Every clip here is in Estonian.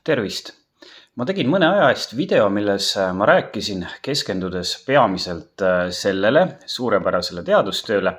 Tervist! Ma tegin mõne aja eest video, milles ma rääkisin, keskendudes peamiselt sellele suurepärasele teadustööle,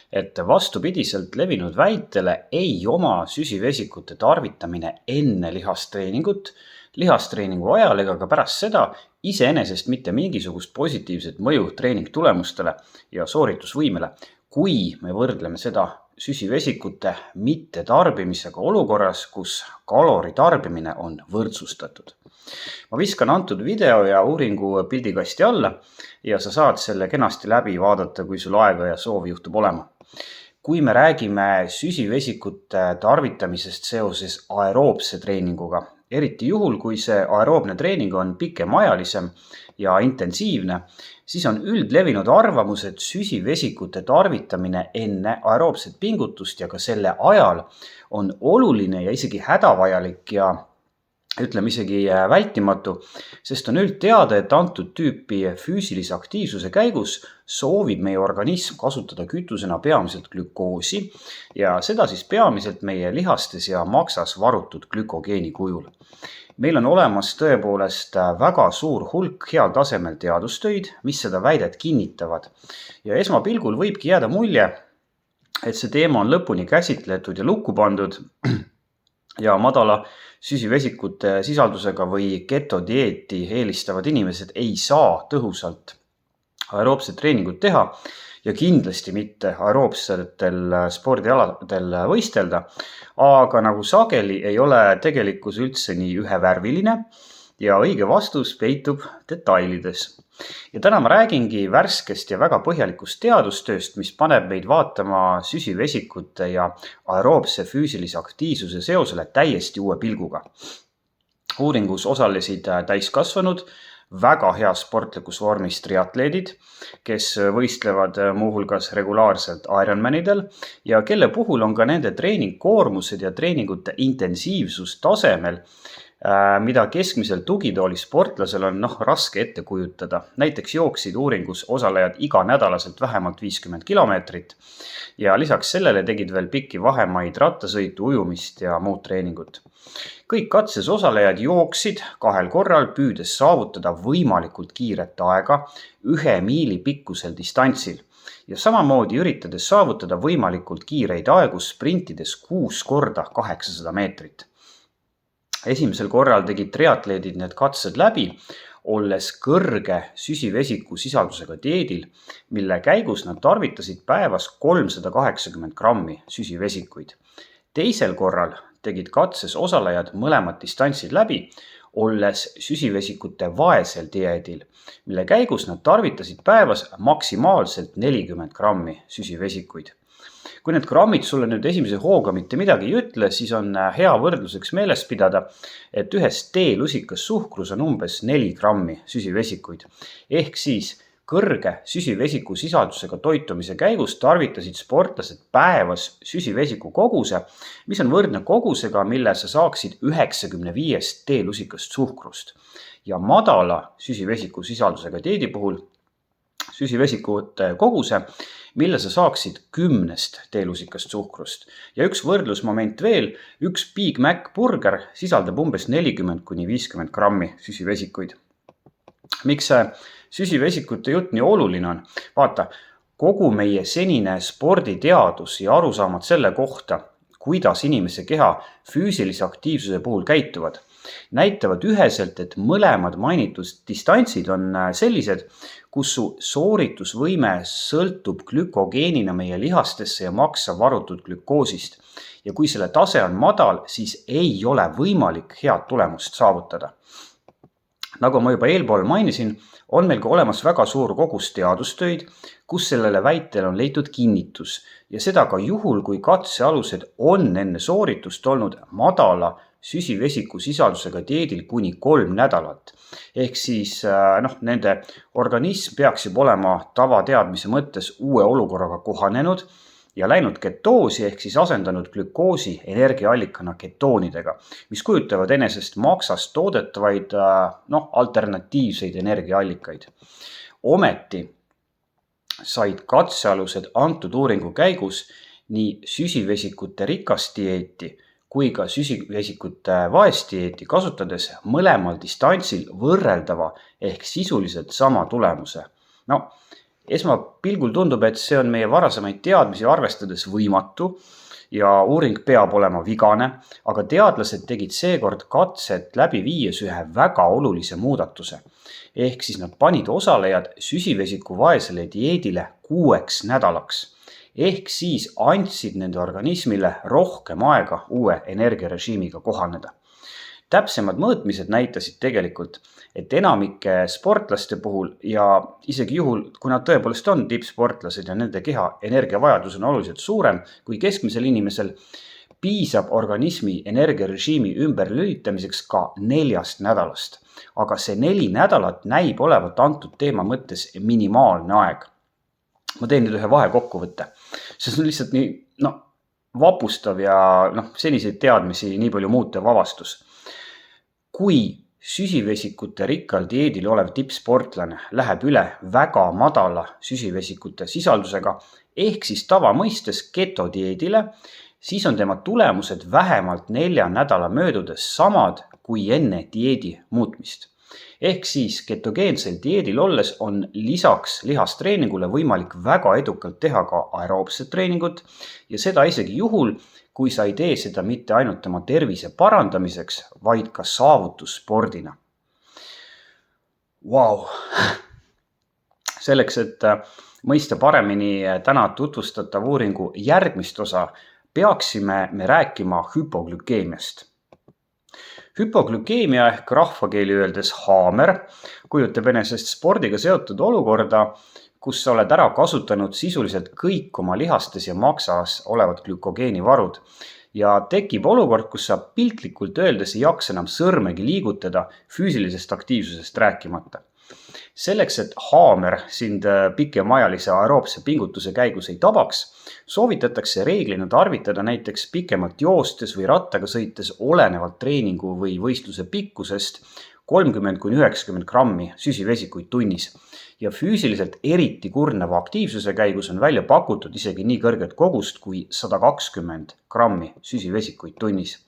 et vastupidiselt levinud väitele ei oma süsivesikute tarvitamine enne lihastreeningu ajal ega ka pärast seda iseenesest mitte mingisugust positiivset mõju treeningtulemustele ja sooritusvõimele, kui me võrdleme seda süsivesikute mitte tarbimisega olukorras, kus kalori tarbimine on võrdsustatud. Ma viskan antud video ja uuringu pildikasti alla ja sa saad selle kenasti läbi vaadata, kui sul aega ja soovi juhtub olema. Kui me räägime süsivesikute tarvitamisest seoses aeroobse treeninguga, eriti juhul, kui see aeroobne treening on pikemaajalisem ja intensiivne, siis on üldlevinud arvamus, et süsivesikute tarvitamine enne aeroobset pingutust ja ka selle ajal on oluline ja isegi hädavajalik ja ütleme isegi vältimatu, sest on üldteada, et antud tüüpi füüsilise aktiivsuse käigus soovib meie organism kasutada kütusena peamiselt glükoosi ja seda siis peamiselt meie lihastes ja maksas varutud glükogeeni kujul. Meil on olemas tõepoolest väga suur hulk heal tasemel teadustöid, mis seda väidet kinnitavad. Ja esmapilgul võibki jääda mulje, et see teema on lõpuni käsitletud ja lukku pandud ja madala süsivesikute sisaldusega või ketodieeti eelistavad inimesed ei saa tõhusalt aeroobset treeningut teha ja kindlasti mitte aeroobsetel spordialadel võistelda, aga nagu sageli ei ole tegelikkus üldse nii ühevärviline ja õige vastus peitub detailides. Ja täna ma räägingi värskest ja väga põhjalikust teadustööst, mis paneb meid vaatama süsivesikute ja aeroobse füüsilise aktiivsuse seosele täiesti uue pilguga. Uuringus osalesid täiskasvanud, väga heas sportlikus vormis triatleedid, kes võistlevad muuhulgas regulaarselt Ironmanidel ja kelle puhul on ka nende treeningkoormused ja treeningute intensiivsus tasemel, mida keskmisel tugitooli sportlasel on raske ette kujutada. Näiteks jooksid uuringus osalejad iganädalaselt vähemalt 50 kilomeetrit ja lisaks sellele tegid veel pikki vahemaid rattasõitu, ujumist ja muud treeningut. Kõik katses osalejad jooksid 2 korral, püüdes saavutada võimalikult kiiret aega 1 miili pikkusel distantsil ja samamoodi üritades saavutada võimalikult kiireid aegu sprintides 6 korda 800 meetrit. Esimesel korral tegid triatleedid need katsed läbi, olles kõrge süsivesiku sisaldusega dieedil, mille käigus nad tarvitasid päevas 380 grammi süsivesikuid. Teisel korral tegid katses osalejad mõlemad distantsid läbi, olles süsivesikute vaesel dieedil, mille käigus nad tarvitasid päevas maksimaalselt 40 grammi süsivesikuid. Kui need grammid sulle nüüd esimese hooga mitte midagi ei ütle, siis on hea võrdluseks meeles pidada, et ühes teelusikas suhkrus on umbes 4 grammi süsivesikuid. Ehk siis kõrge süsivesiku sisaldusega toitumise käigus tarvitasid sportlased päevas süsivesiku koguse, mis on võrdne kogusega, mille sa saaksid 95 teelusikast suhkrust. Ja madala süsivesiku sisaldusega dieedi puhul süsivesikute koguse, mille sa saaksid 10 teelusikast suhkrust. Ja üks võrdlusmoment veel, üks Big Mac burger sisaldab umbes 40–50 grammi süsivesikuid. Miks see süsivesikute jutt nii oluline on? Vaata, kogu meie senine sporditeadus ja arusaamad selle kohta, kuidas inimese keha füüsilise aktiivsuse puhul käituvad, näitavad üheselt, et mõlemad mainitud distantsid on sellised, kus su sooritusvõime sõltub glükogeenina meie lihastesse ja maksa varutud glükoosist. Ja kui selle tase on madal, siis ei ole võimalik head tulemust saavutada. Nagu ma juba eelpool mainisin, on meil ka olemas väga suur kogus teadustöid, kus sellele väitele on leitud kinnitus ja seda ka juhul, kui katsealused on enne sooritust olnud madala süsivesiku sisaldusega dieedil kuni 3 nädalat. Ehk siis nende organism peaks juba olema tavateadmise mõttes uue olukorraga kohanenud ja läinud ketoosi ehk siis asendanud glükoosi energiaallikana ketoonidega, mis kujutavad enesest maksast toodetavaid alternatiivseid energiaallikaid. Ometi said katsealused antud uuringu käigus nii süsivesikute rikast dieeti kui ka süsivesikute vaesdieeti kasutades mõlemal distantsil võrreldava ehk sisuliselt sama tulemuse. No, esmapilgul tundub, et see on meie varasemaid teadmisi arvestades võimatu ja uuring peab olema vigane, aga teadlased tegid seekord katset läbi viies ühe väga olulise muudatuse. Ehk siis nad panid osalejad süsivesiku vaesele dieedile 6 nädalaks. Ehk siis andsid nende organismile rohkem aega uue energiarežiimiga kohaneda. Täpsemad mõõtmised näitasid tegelikult, et enamike sportlaste puhul ja isegi juhul, kui nad tõepoolest on tippsportlased ja nende keha energiavajadus on oluliselt suurem kui keskmisel inimesel, piisab organismi energiarežiimi ümberlülitamiseks ka 4 nädalast. Aga see 4 nädalat näib olevat antud teema mõttes minimaalne aeg. Ma teen nüüd ühe vahekokkuvõtte. See on lihtsalt nii vapustav ja seniseid teadmisi nii palju muutev avastus. Kui süsivesikute rikkal dieedil olev tippsportlane läheb üle väga madala süsivesikute sisaldusega ehk siis tavamõistes ketodieedile, siis on tema tulemused vähemalt 4 nädala möödudes samad kui enne dieedi muutmist. Ehk siis ketogeensel dieedil olles on lisaks lihastreeningule võimalik väga edukalt teha ka aeroobset treeningut ja seda isegi juhul, kui sa ei tee seda mitte ainult tema tervise parandamiseks, vaid ka saavutusspordina. Vau! Selleks, et mõista paremini täna tutvustatav uuringu järgmist osa, peaksime me rääkima hüpoglükeemiast. Hüpoglükeemia ehk rahvakeeli öeldes haamer kujutab enesest spordiga seotud olukorda, kus sa oled ära kasutanud sisuliselt kõik oma lihastes ja maksas olevad glükogeenivarud ja tekib olukord, kus sa piltlikult öeldes ei jaksa enam sõrmegi liigutada füüsilisest aktiivsusest rääkimata. Selleks, et haamer sind pikemaajalise aeroobse pingutuse käigus ei tabaks, soovitatakse reeglina tarvitada näiteks pikemalt joostes või rattaga sõites olenevalt treeningu või võistluse pikkusest 30–90 grammi süsivesikuid tunnis. Ja füüsiliselt eriti kurnava aktiivsuse käigus on välja pakutud isegi nii kõrget kogust kui 120 grammi süsivesikuid tunnis.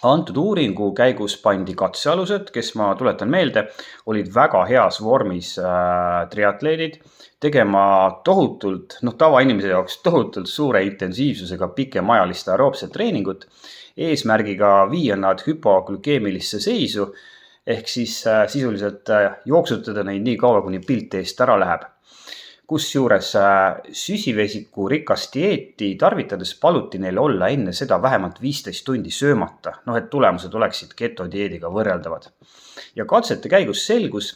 Antud uuringu käigus pandi katsealused, kes ma tuletan meelde, olid väga heas vormis triatleedid, tegema tohutult, tavainimese jaoks tohutult suure intensiivsusega pikemaajalist aeroobset treeningut, eesmärgiga viia nad hüpoglükeemilisse seisu, ehk siis sisuliselt jooksutada neid nii kaua, kuni pilt eest ära läheb. Kusjuures süsivesiku rikas dieeti tarvitades paluti neil olla enne seda vähemalt 15 tundi söömata, et tulemused oleksid ketodieediga võrreldavad. Ja katsete käigus selgus,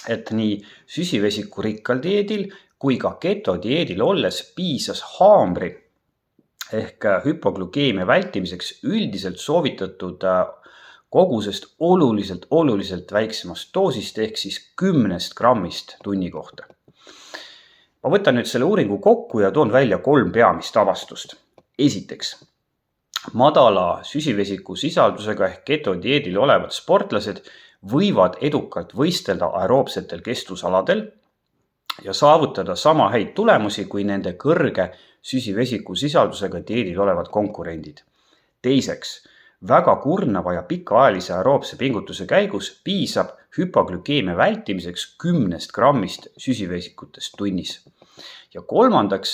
et nii süsivesiku rikkal dieedil kui ka ketodieedil olles piisas haamri ehk hüpoglükeemia vältimiseks üldiselt soovitatud kogusest oluliselt väiksemast doosist ehk siis 10 grammist tunni kohta. Ma võtan nüüd selle uuringu kokku ja toon välja 3 peamist avastust. Esiteks, madala süsivesiku sisaldusega ehk ketodieedil olevad sportlased võivad edukalt võistelda aeroobsetel kestvusaladel ja saavutada sama häid tulemusi kui nende kõrge süsivesiku sisaldusega dieedil olevad konkurendid. Teiseks, väga kurnava ja pikaajalise aeroobse pingutuse käigus piisab hüpoglükeemia vältimiseks 10 grammist süsivesikutest tunnis. Ja kolmandaks,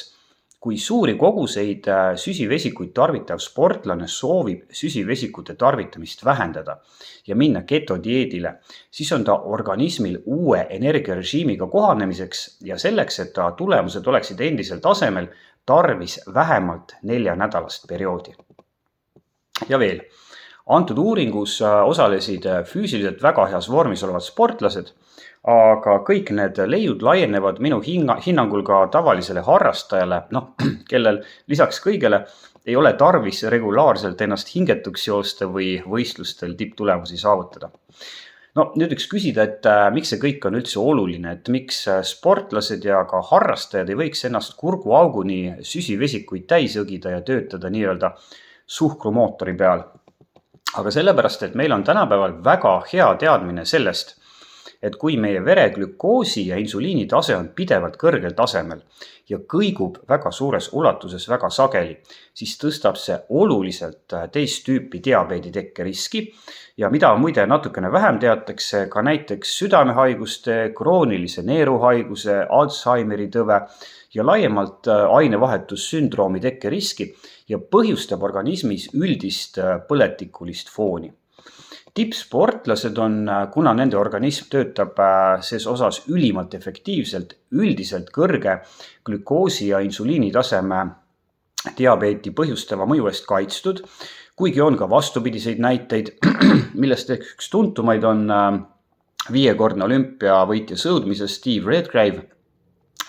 kui suuri koguseid süsivesikuid tarvitav sportlane soovib süsivesikute tarvitamist vähendada ja minna ketodieedile, siis on ta organismil uue energiarežiimiga kohanemiseks ja selleks, et ta tulemused oleksid endisel tasemel, tarvis vähemalt 4 nädalast perioodi. Ja veel, antud uuringus osalesid füüsiliselt väga heas vormis olevad sportlased, aga kõik need leiud laienevad minu hinnangul ka tavalisele harrastajale, kellel lisaks kõigele ei ole tarvis regulaarselt ennast hingetuks joosta või võistlustel tipptulemusi saavutada. Nüüd võiks küsida, et miks see kõik on üldse oluline, et miks sportlased ja ka harrastajad ei võiks ennast kurguauguni süsivesikuid täis õgida ja töötada nii-öelda suhkrumootori peal. Aga sellepärast, et meil on tänapäeval väga hea teadmine sellest, et kui meie vere glükoosi ja insuliini tase on pidevalt kõrgel tasemel ja kõigub väga suures ulatuses väga sageli, siis tõstab see oluliselt teist tüüpi diabeedi tekke riski ja mida muide natukene vähem teatakse ka näiteks südamehaiguste, kroonilise neeruhaiguse, Alzheimeri tõve ja laiemalt ainevahetussündroomi tekke riski ja põhjustab organismis üldist põletikulist fooni. Tippsportlased on, kuna nende organism töötab ses osas ülimalt efektiivselt, üldiselt kõrge glükoosi ja insuliini taseme diabeeti põhjustava mõju eest kaitstud, kuigi on ka vastupidiseid näiteid, millest üks tuntumaid on 5-kordne olümpiavõitja sõudmises Steve Redgrave,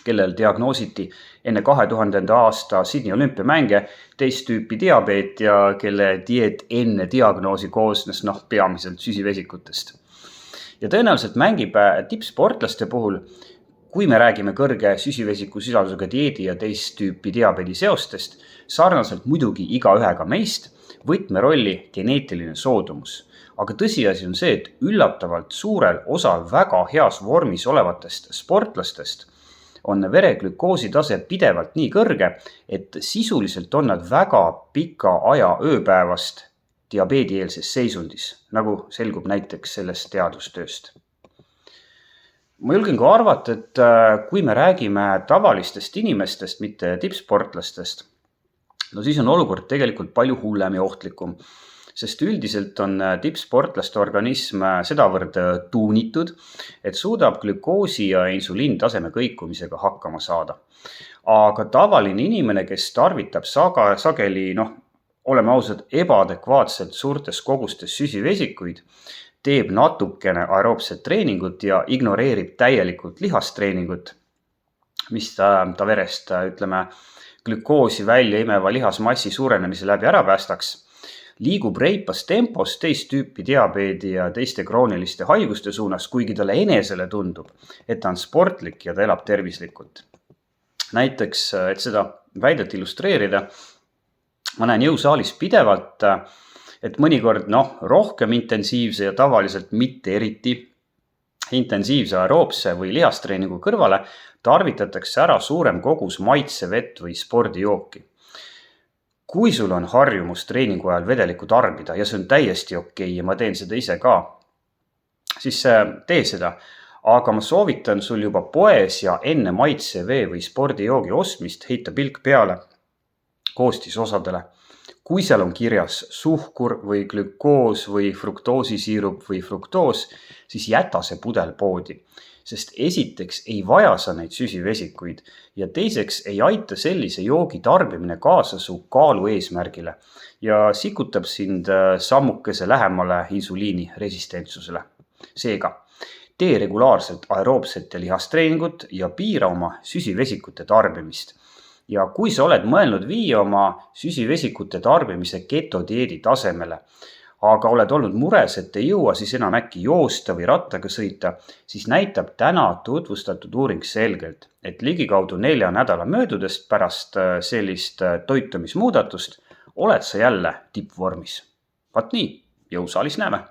kellel diagnoositi enne 2000. aasta Sydney olümpiamänge teist tüüpi diabeet ja kelle dieet enne diagnoosi koosnes peamiselt süsivesikutest. Ja tõenäoliselt mängib tippsportlaste puhul, kui me räägime kõrge süsivesikusisaldusega dieedi ja teist tüüpi diabeedi seostest, sarnaselt muidugi igaühega meist, võtmerolli geneetiline soodumus. Aga tõsiasi on see, et üllatavalt suurel osal väga heas vormis olevatest sportlastest on vereglükoosi tase pidevalt nii kõrge, et sisuliselt on nad väga pika aja ööpäevast diabeedieelses seisundis, nagu selgub näiteks sellest teadustööst. Ma julgen ka arvata, et kui me räägime tavalistest inimestest, mitte tippsportlastest, no siis on olukord tegelikult palju hullem ja ohtlikum, sest üldiselt on tippsportlaste organism sedavõrd tuunitud, et suudab glükoosi ja insuliinitaseme kõikumisega hakkama saada. Aga tavaline inimene, kes tarvitab sageli, oleme ausad, ebaadekvaatselt suurtes kogustes süsivesikuid, teeb natukene aeroobset treeningut ja ignoreerib täielikult lihastreeningut, mis ta verest, glükoosi välja imeva lihasmassi suurenemise läbi ära päästaks, liigub reipas tempos teist tüüpi diabeedi ja teiste krooniliste haiguste suunas, kuigi talle enesele tundub, et ta on sportlik ja ta elab tervislikult. Näiteks, et seda väidet illustreerida, ma näen jõusaalis pidevalt, et mõnikord rohkem intensiivse ja tavaliselt mitte eriti intensiivse aeroobse või lihastreeningu kõrvale tarvitatakse ära suurem kogus maitsevett või spordijooki. Kui sul on harjumus treeningu ajal vedelikku tarbida ja see on täiesti okei ja ma teen seda ise ka, siis tee seda. Aga ma soovitan sul juba poes ja enne maitsevee või spordijoogi ostmist heita pilk peale koostisosadele. Kui seal on kirjas suhkur või glükoos või fruktoosisiirup või fruktoos, siis jäta see pudel poodi. Sest esiteks ei vaja sa neid süsivesikuid ja teiseks ei aita sellise joogi tarbimine kaasa su kaalu eesmärgile ja sikutab sind sammukese lähemale insuliini resistentsusele. Seega, tee regulaarselt aeroobset ja lihastreeningut ja piira oma süsivesikute tarbimist. Ja kui sa oled mõelnud viia oma süsivesikute tarbimise ketodieedi tasemele, aga oled olnud mures, et ei jõua siis enam äkki joosta või rattaga sõita, siis näitab täna tutvustatud uuring selgelt, et ligikaudu 4 nädala möödudest pärast sellist toitumismuudatust oled sa jälle tippvormis. Vaat nii, jõusaalis näeme!